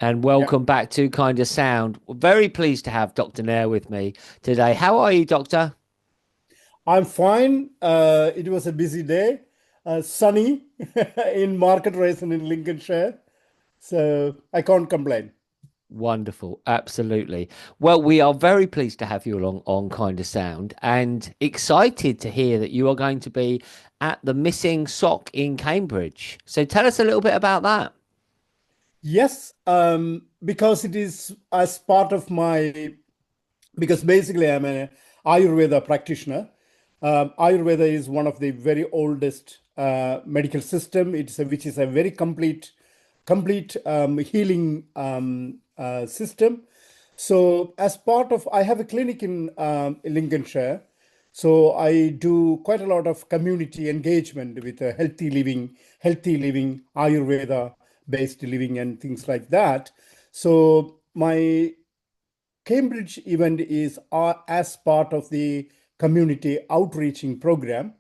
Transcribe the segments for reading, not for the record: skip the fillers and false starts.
and Yeah, welcome back to KindaSound. We're very pleased to have Dr. Nair with me today. How are you, Doctor? I'm fine. It was a busy day, sunny in Market Rasen in Lincolnshire, so I can't complain. Wonderful, absolutely. Well, we are very pleased to have you along on KindaSound and excited to hear that you are going to be at the Missing Sock in Cambridge. So tell us a little bit about that. Yes, because it is as part of my, because basically I'm an Ayurveda practitioner. Ayurveda is one of the very oldest medical system. Which is a very complete healing system. So, as part of, I have a clinic in Lincolnshire. So I do quite a lot of community engagement with healthy living, Ayurveda based living, and things like that. So my Cambridge event is as part of the community outreaching program,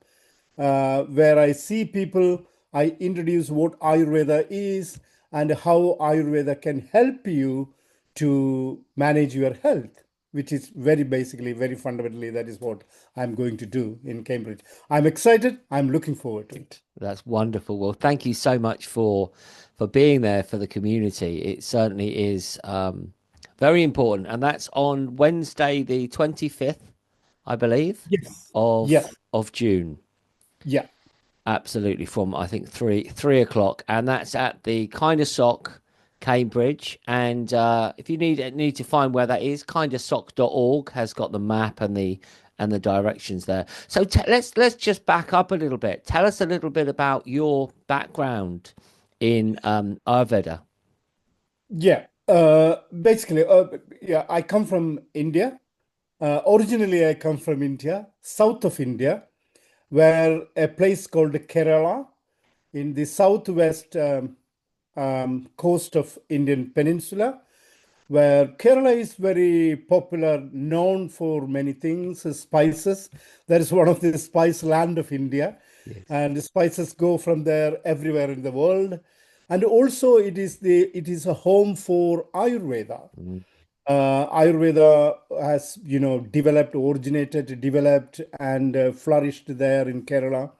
where I see people, I introduce what Ayurveda is and how Ayurveda can help you to manage your health, which is very basically, very fundamentally, that is what I'm going to do in Cambridge. I'm excited. I'm looking forward to it. That's wonderful. Well, thank you so much for being there for the community. It certainly is very important, and that's on Wednesday, the 25th, I believe, Yes. of Yes. June. Yeah. Absolutely, from I think three o'clock, and that's at the KindaSock, Cambridge. And if you need to find where that is, kindasock.org has got the map and the directions there. So let's just back up a little bit. Tell us a little bit about your background in Ayurveda. Yeah. Basically, yeah, I come from India. Originally, I come from India, south of India, where a place called Kerala in the southwest coast of Indian Peninsula, where Kerala is very popular, known for many things, spices. That is one of the spice land of India, Yes. and the spices go from there everywhere in the world. And also, it is a home for Ayurveda. Mm. Ayurveda has, developed, and flourished there in Kerala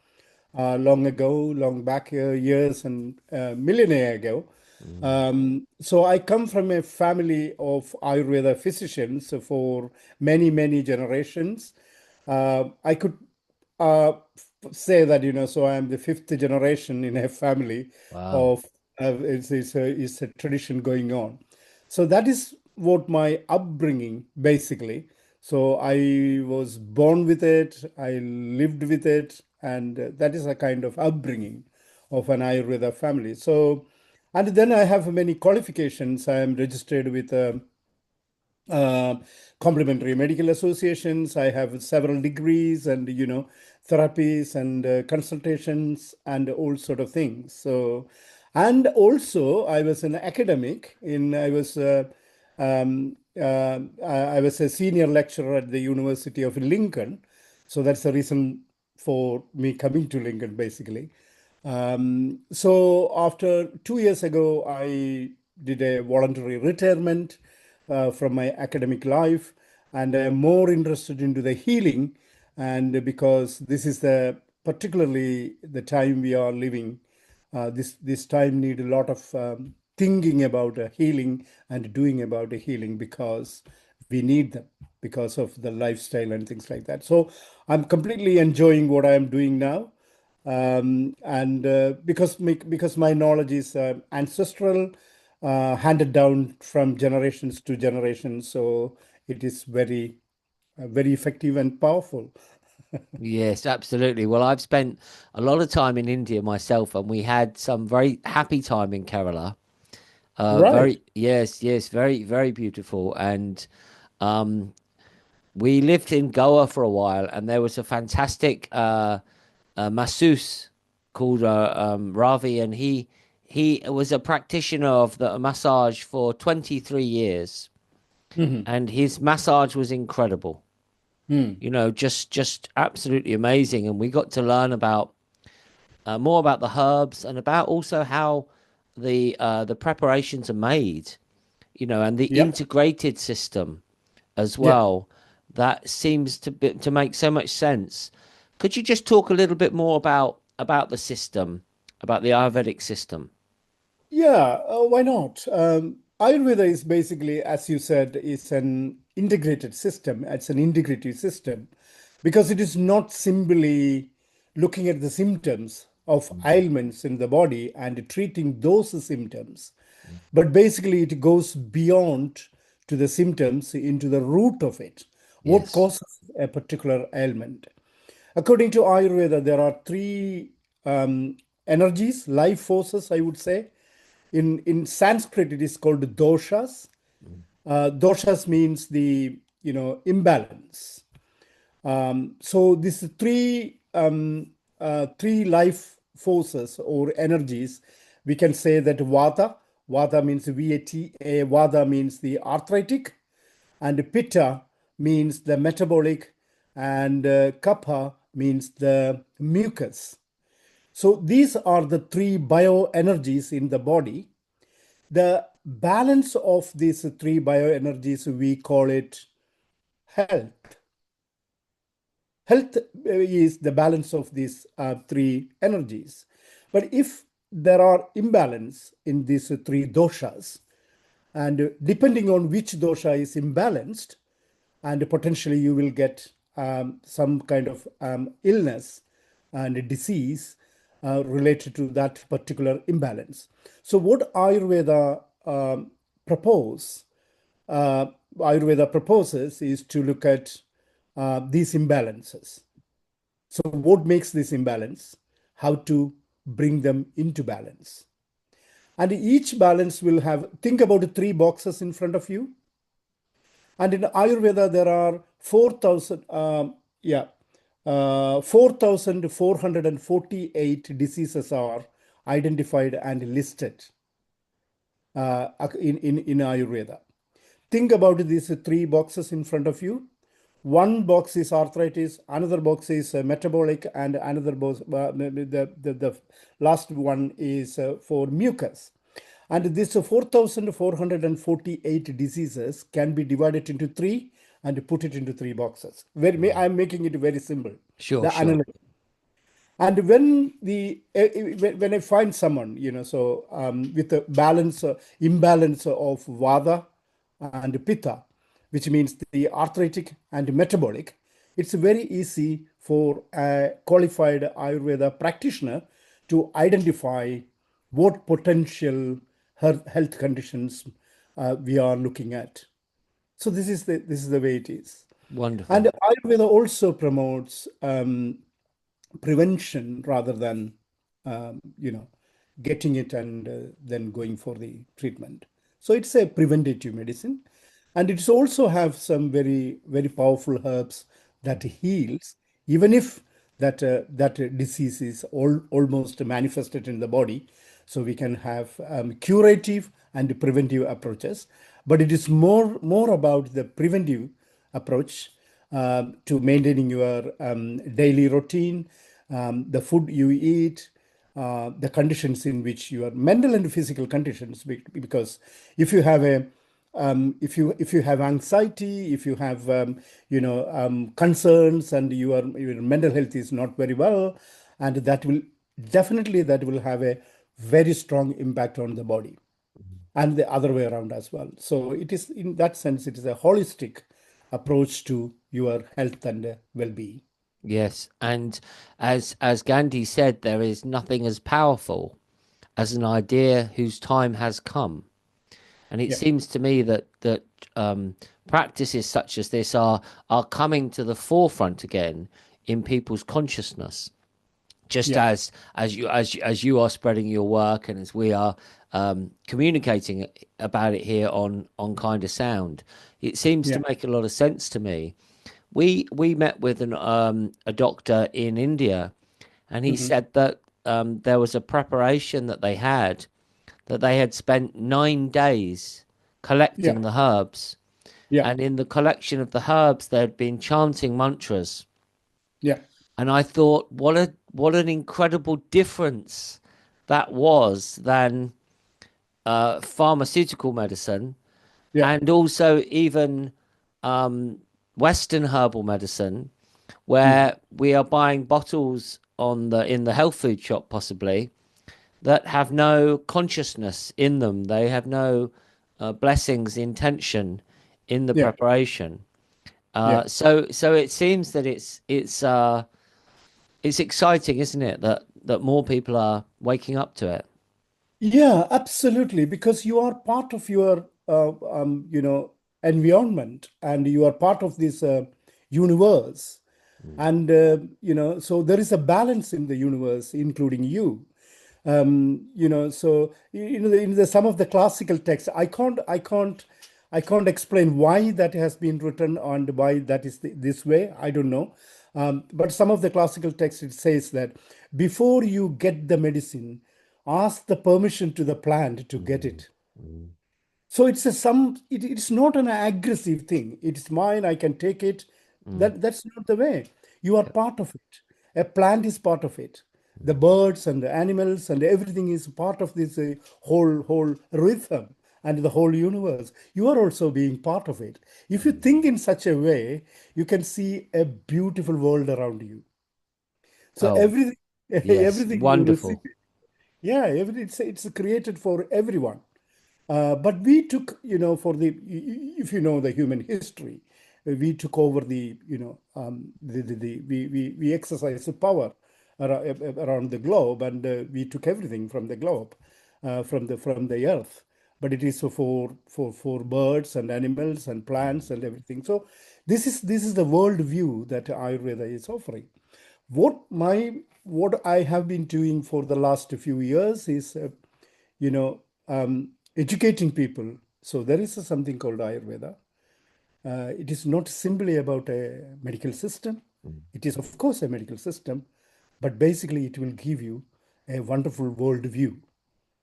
long ago, long back years and millennia ago. Mm. So I come from a family of Ayurveda physicians for many generations. I could say that, so I am the fifth generation in a family Wow. of, it's a tradition going on. So that is what my upbringing basically. So I was born with it, I lived with it, and that is a kind of upbringing of an Ayurveda family. So, and then I have many qualifications. I am registered with uh, complementary medical associations. I have several degrees and, therapies and consultations and all sort of things. So, and also I was an academic in, I was a senior lecturer at the University of Lincoln. So that's the reason for me coming to Lincoln, basically. So after 2 years ago, I did a voluntary retirement from my academic life, and I'm more interested into the healing. And because this is the particularly the time we are living, this time need a lot of thinking about healing and doing about healing because we need them because of the lifestyle and things like that. So I'm completely enjoying what I am doing now, and because my knowledge is ancestral, handed down from generations to generations, so it is very effective and powerful. Yes, absolutely. Well, I've spent a lot of time in India myself, and we had some very happy time in Kerala. Right. Yes, very beautiful. And um, we lived in Goa for a while, and there was a fantastic masseuse called Ravi, and he was a practitioner of the massage for 23 years, Mhm. and his massage was incredible. Mm. Just absolutely amazing, and we got to learn about more about the herbs and about also how the preparations are made. and the Yeah. integrated system as Yeah. well. That seems to make so much sense. Could you just talk a little bit more about the system, about the Ayurvedic system? Yeah, why not? Ayurveda is basically, as you said, is an integrated system. It's an integrative system because it is not simply looking at the symptoms of ailments in the body and treating those symptoms, but basically it goes beyond to the symptoms into the root of it. What Yes. causes a particular ailment? According to Ayurveda, there are three energies, life forces, I would say. In Sanskrit, it is called doshas. Doshas means the imbalance. So these three life forces or energies, we can say that vata means vata, vata means the arthritic, and pitta means the metabolic, and kapha means the mucus. So these are the three bioenergies in the body. The balance of these three bioenergies, we call it health. Health is the balance of these three energies. But if there are imbalance in these three doshas, and depending on which dosha is imbalanced, and potentially you will get some kind of illness and disease related to that particular imbalance. So, what propose, uh, Ayurveda proposes is to look at these imbalances. So, what makes this imbalance? How to bring them into balance. And each balance will have, think about three boxes in front of you. And in Ayurveda, there are 4,000, 4,448 diseases are identified and listed in Ayurveda. Think about these three boxes in front of you. One box is arthritis, another box is metabolic, and another box, the last one is for mucus. And this 4,448 diseases can be divided into three and put it into three boxes. I'm making it very simple, Sure, the sure. analogy. And when I find someone, so with a imbalance of vata and pitta, which means the arthritic and metabolic, it's very easy for a qualified Ayurveda practitioner to identify what potential health conditions we are looking at. So this is the way it is. And Wonderful. Ayurveda also promotes prevention rather than getting it and then going for the treatment. So it's a preventative medicine, and it's also have some very very powerful herbs that heals, even if that disease is almost manifested in the body. So we can have curative and preventive approaches, but it is more about the preventive approach to maintaining your daily routine, the food you eat, the conditions in which your mental and physical conditions. Because if you have a if you have anxiety, if you have concerns, and your mental health is not very well, and that will have a very strong impact on the body, and the other way around as well. So it is, in that sense, it is a holistic approach to your health and well-being. Yes, and as Gandhi said, there is nothing as powerful as an idea whose time has come. And it Yeah, seems to me that practices such as this are coming to the forefront again in people's consciousness, just yeah, as you are spreading your work, and as we are communicating about it here on KindaSound. It seems yeah. to make a lot of sense to me. We met with a doctor in India, and he Hmm. said that there was a preparation that they had spent 9 days Yeah, collecting the herbs, yeah, and in the collection of the herbs they had been chanting mantras. yeah, And I thought, what an incredible difference that was than pharmaceutical medicine, Yeah. and also even um, Western herbal medicine, Mm. where we are buying bottles on the in the health food shop possibly that have no consciousness in them. They have no blessings, intention in the Yeah. preparation. Yeah. So it seems that it's exciting, isn't it? That more people are waking up to it. Yeah, absolutely. Because you are part of your, environment, and you are part of this universe. And, so there is a balance in the universe, including you. So in the some of the classical texts, I can't explain why that has been written and why that is this way. I don't know. But some of the classical texts, it says that before you get the medicine, ask the permission to the plant to get Mm, it. mm, So it's not an aggressive thing. It's mine, I can take it. mm. That's not the way. You are Yeah. part of it. A plant is part of it. The Mm, birds and the animals and everything is part of this whole rhythm and the whole universe. You are also being part of it. If you mm. think in such a way, you can see a beautiful world around you. So Oh, everything yes, everything you receive. wonderful. Yeah, it's created for everyone. But we took, for if you know the human history, we took over we exercised the power around the globe, and we took everything from the globe, from the earth. But it is for birds and animals and plants Mm, and everything. So this is the world view that Ayurveda is offering. What I have been doing for the last few years is you know, educating people. So there is something called Ayurveda. It is not simply about a medical system. mm. It is, of course, a medical system, but basically it will give you a wonderful world view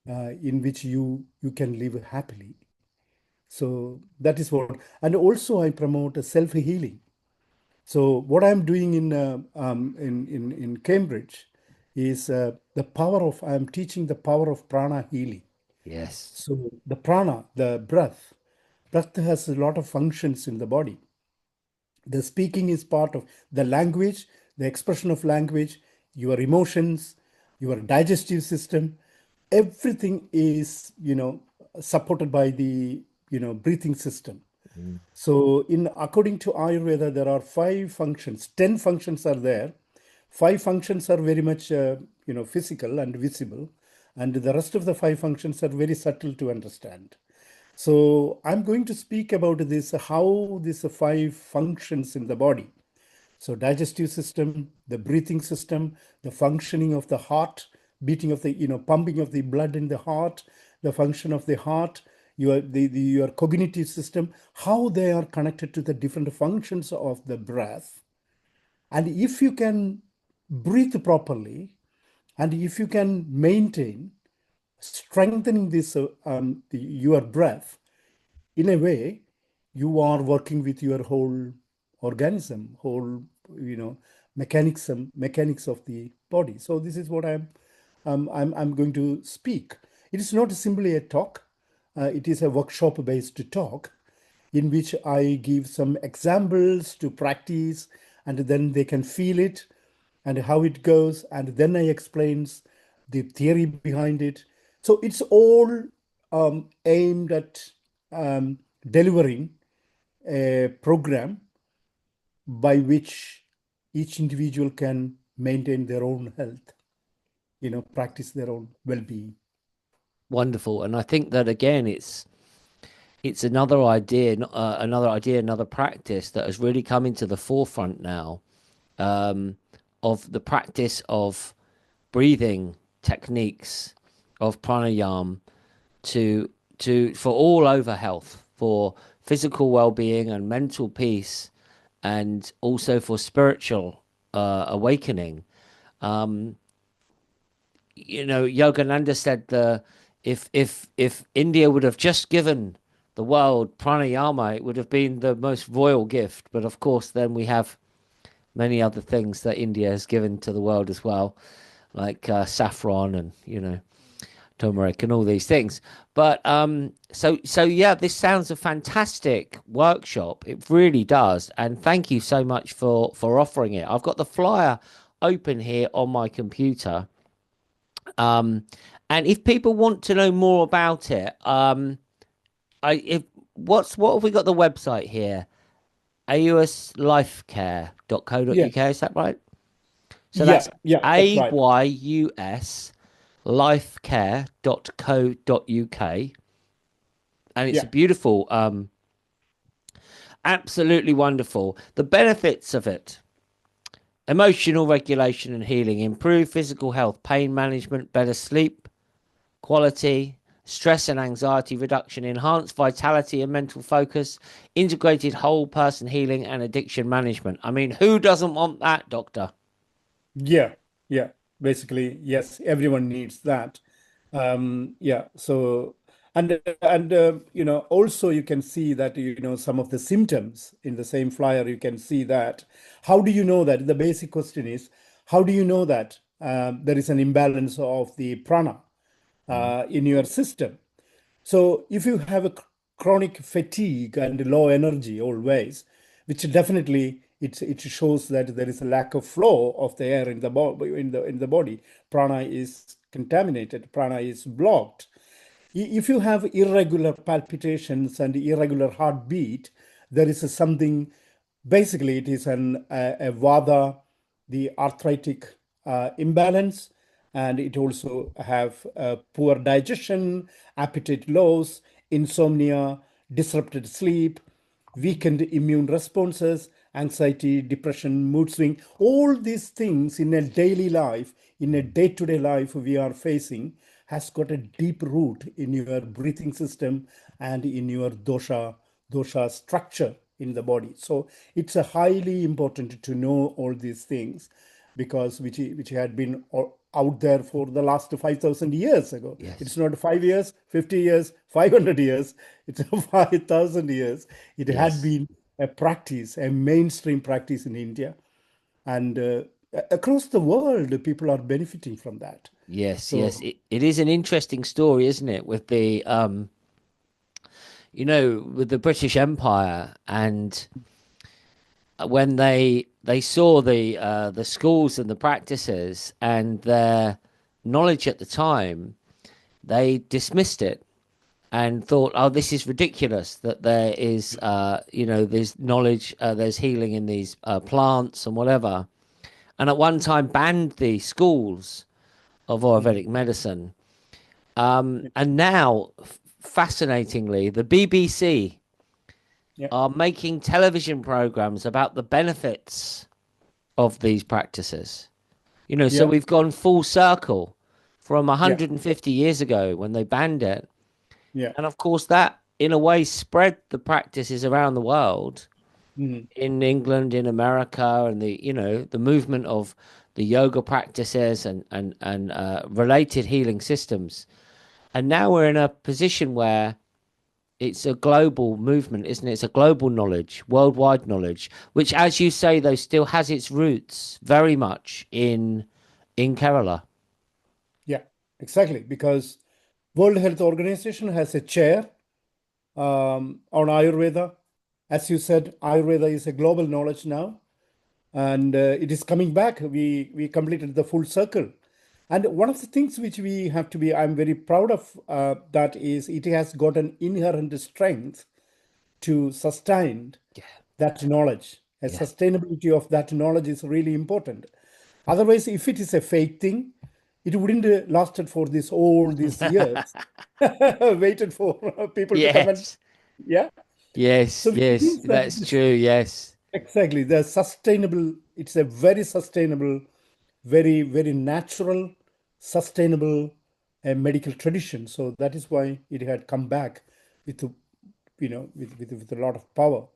in which you can live happily. So that is what, and also I promote self healing. So what I'm doing in Cambridge is the power of I'm teaching the power of prana healing. Yes. So the prana, the breath has a lot of functions in the body. The speaking is part of the language, the expression of language, your emotions, your digestive system. Everything is, supported by the, breathing system. Mm, So, in according to Ayurveda, there are five functions. 10 functions are there. Five functions are very much, physical and visible, and the rest of the five functions are very subtle to understand. So, I'm going to speak about this, how these five functions in the body. So digestive system, the breathing system, the functioning of the heart, beating of the, pumping of the blood in the heart, the function of the heart, your cognitive system, how they are connected to the different functions of the breath. And if you can breathe properly, and if you can maintain strengthening your breath, in a way, you are working with your whole organism, whole, you know, mechanics of the body. So this is what I'm going to speak. It is not simply a talk. It is a workshop-based talk in which I give some examples to practice, and then they can feel it and how it goes, and then I explains the theory behind it. So it's all aimed at delivering a program by which each individual can maintain their own health, practice their own well-being. wonderful. And I think that again, it's another idea, another practice that has really come into the forefront now, um, of the practice of breathing techniques of pranayam to for all over health, for physical well-being and mental peace, and also for spiritual awakening. Um, Yogananda said the if India would have just given the world pranayama, it would have been the most royal gift. But of course, then we have many other things that India has given to the world as well, like saffron and turmeric and all these things. But so yeah, this sounds a fantastic workshop. It really does. And thank you so much for offering it. I've got the flyer open here on my computer. Um, and if people want to know more about it, I if what have we got the website here? Yeah, auslifecare.co.uk, is that right? So yeah, that's yeah, that's right. AYUS lifecare.co.uk, and it's a Yeah, beautiful, absolutely wonderful. The benefits of it: emotional regulation and healing, improve physical health, pain management, better sleep quality, stress and anxiety reduction, enhanced vitality and mental focus, integrated whole person healing, and addiction management. I mean, who doesn't want that, doctor? yeah, yeah. Basically, yes, everyone needs that. Yeah. So, also you can see that, some of the symptoms in the same flyer, you can see that. How do you know that? The basic question is, how do you know that there is an imbalance of the prana Mm. in your system? So if you have a chronic fatigue and low energy always, which definitely it shows that there is a lack of flow of the air in the in the body. Prana is contaminated. Prana is blocked. If you have irregular palpitations and irregular heartbeat, there is something. Basically, it is a vada, the arthritic imbalance, and it also have poor digestion, appetite loss, insomnia, disrupted sleep, weakened immune responses, anxiety, depression, mood swing. All these things in a daily life, in a day-to-day life we are facing, has got a deep root in your breathing system and in your dosha structure in the body. So it's a highly important to know all these things, because which had been out there for the last 5,000 years ago. It's Yes, not 5 years, 50 years, 500 years. It's 5,000 years. It had yes, been a practice, a mainstream practice in India, and across the world, people are benefiting from that. yes, yes. So It is an interesting story, isn't it? With the with the British Empire, and when they saw the schools and the practices and their knowledge at the time, they dismissed it and thought, "Oh, this is ridiculous that there is, there's knowledge, there's healing in these plants and whatever." And at one time banned the schools of mhm. Ayurvedic medicine. And now, fascinatingly, the BBC Yeah, are making television programs about the benefits of these practices. So yeah, we've gone full circle from yeah, 150 years ago when they banned it. yeah, And of course, that in a way spread the practices around the world, mhm. in England, in America, and the movement of the yoga practices and related healing systems. And now we're in a position where it's a global movement, isn't it? It's a global knowledge, worldwide knowledge, which, as you say, though, still has its roots very much in Kerala. Yeah, exactly. Because World Health Organization has a chair on Ayurveda. As you said, Ayurveda is a global knowledge now, and it is coming back. We completed the full circle. And one of the things which we have to be, I'm very proud of, that is it has got an inherent strength to sustain Yeah, that knowledge. A yeah. sustainability of that knowledge is really important. Otherwise, if it is a fake thing, it wouldn't lasted for this all these years. Waited for people to come and, Yes, yeah. yes, So which yes. means that That's true. Yes. exactly, the sustainable, it's a very sustainable, very, very natural, sustainable medical tradition. So that is why it had come back with, with a lot of power.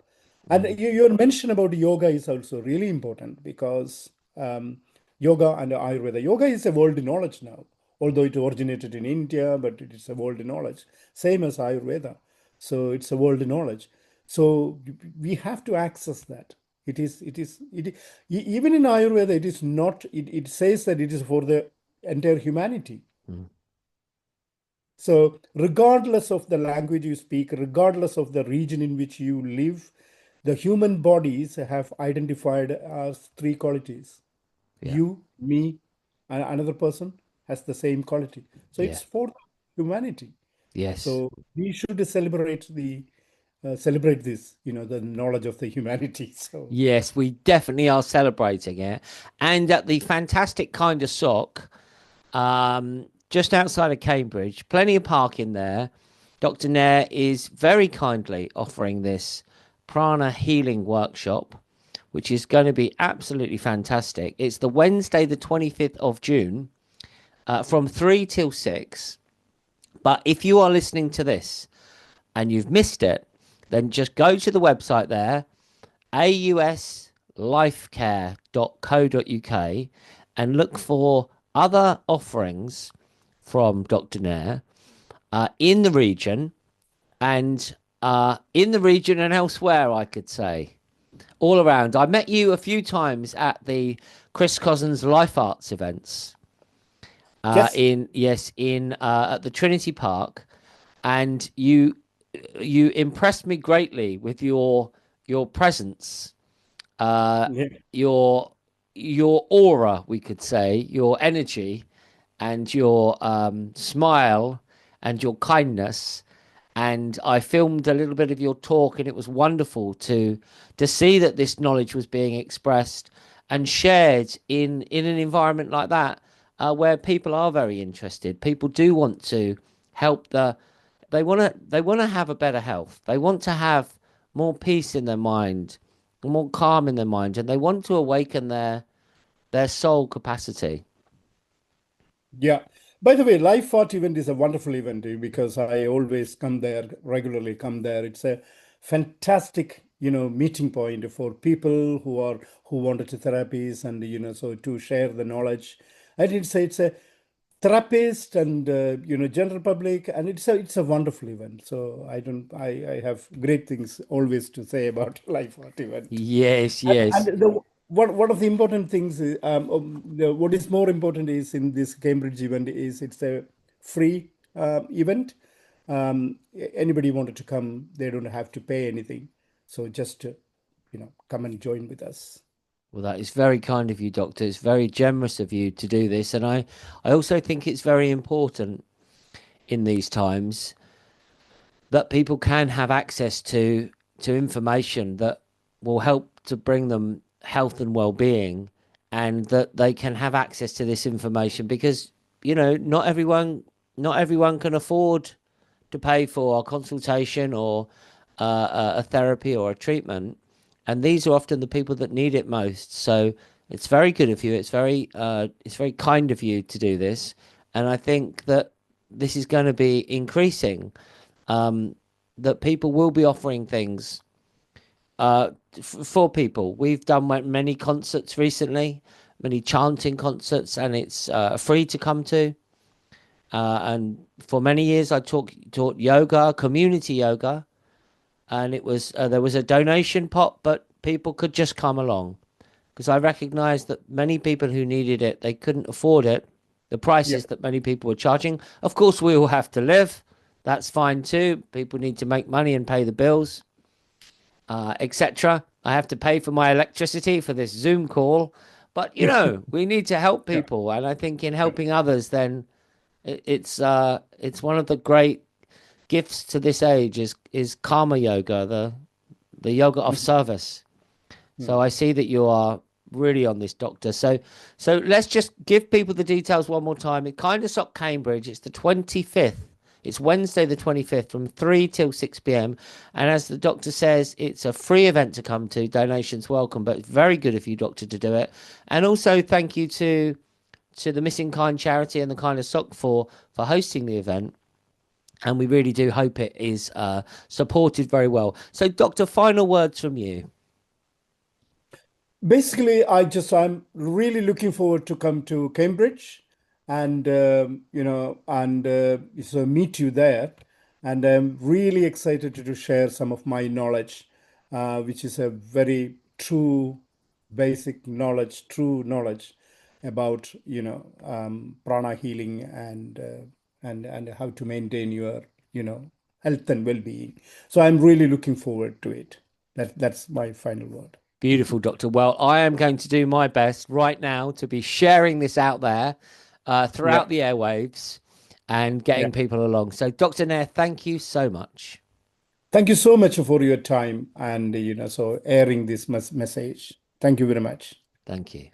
And Mm. your mention about yoga is also really important, because yoga and Ayurveda, yoga is a world knowledge now, although it originated in India, but it is a world knowledge, same as Ayurveda. So it's a world knowledge. So we have to access that. Even in Ayurveda, it is not, it says that it is for the entire humanity. Mm. So, regardless of the language you speak, regardless of the region in which you live, the human bodies have identified as three qualities. Yeah. You, me, and another person has the same quality. So, Yeah. it's for humanity. Yes. So, we should celebrate this, the knowledge of the humanity. So, Yes, we definitely are celebrating it. And at the fantastic kind of sock, just outside of Cambridge, plenty of parking there. Dr. Nair is very kindly offering this Prana healing workshop, which is going to be absolutely fantastic. It's the Wednesday, the 25th of June, from 3 till 6. But if you are listening to this and you've missed it, then just go to the website there, auslifecare.co.uk, and look for other offerings from Dr. Nair in the region and elsewhere, I could say, all around. I met you a few times at the Chris Cousins Life Arts events yes, in at the Trinity Park, and you impressed me greatly with your presence, uh, yeah, your your aura, we could say, your energy, and your smile and your kindness. And I filmed a little bit of your talk, and it was wonderful to see that this knowledge was being expressed and shared in an environment like that, where people are very interested. People do want to help they want to have a better health. They want to have more peace in their mind, more calm in their mind, and they want to awaken their soul capacity. yeah. By the way, Life Art event is a wonderful event because I always come there, regularly come there. It's a fantastic, meeting point for people who wanted to therapies and, so to share the knowledge. And it's a therapist and, general public, and it's a wonderful event. So I have great things always to say about Life Art event. Yes, And yes. one of the important things is, what is more important is in this Cambridge event is it's a free event. Anybody wanted to come, they don't have to pay anything. So just come and join with us. Well, that is very kind of you, Doctor. It's very generous of you to do this, and I also think it's very important in these times that people can have access to information that will help to bring them health and well-being, and that they can have access to this information because not everyone can afford to pay for a consultation or a therapy or a treatment, and these are often the people that need it most. So it's very good of you. It's very kind of you to do this, and I think that this is going to be increasing. That people will be offering things for people. We've done many concerts recently, many chanting concerts, and it's free to come to. And for many years, I taught yoga, community yoga, and it was there was a donation pot, but people could just come along because I recognized that many people who needed it, they couldn't afford it, the Yeah, prices that many people were charging. Of course, we all have to live. That's fine too. People need to make money and pay the bills, etc. I have to pay for my electricity for this Zoom call, but we need to help yeah, people, and I think in yeah, helping others, then it's one of the great gifts to this age is karma yoga, the yoga of mhm, service. yeah. So I see that you are really on this, Doctor. So let's just give people the details one more time. It KindaSock Cambridge. It's the 25th. It's Wednesday the 25th from 3 till 6 p.m. And as the doctor says, it's a free event to come to. Donations welcome, but it's very good of you, Doctor, to do it. And also thank you to the Missing Kind charity and the Kind of Sock for hosting the event. And we really do hope it is supported very well. So, Doctor, final words from you. Basically, I'm really looking forward to come to Cambridge and so meet you there. And I'm really excited to share some of my knowledge, which is a very true, basic knowledge, true knowledge about prana healing and how to maintain your, health and well-being. So I'm really looking forward to it. That's my final word. Beautiful, Doctor. Well, I am going to do my best right now to be sharing this out there Yeah. throughout the airwaves and Yeah. getting people along. So, Dr. Nair, thank you so much. Thank you so much for your time and, so airing this message. Thank you very much. Thank you.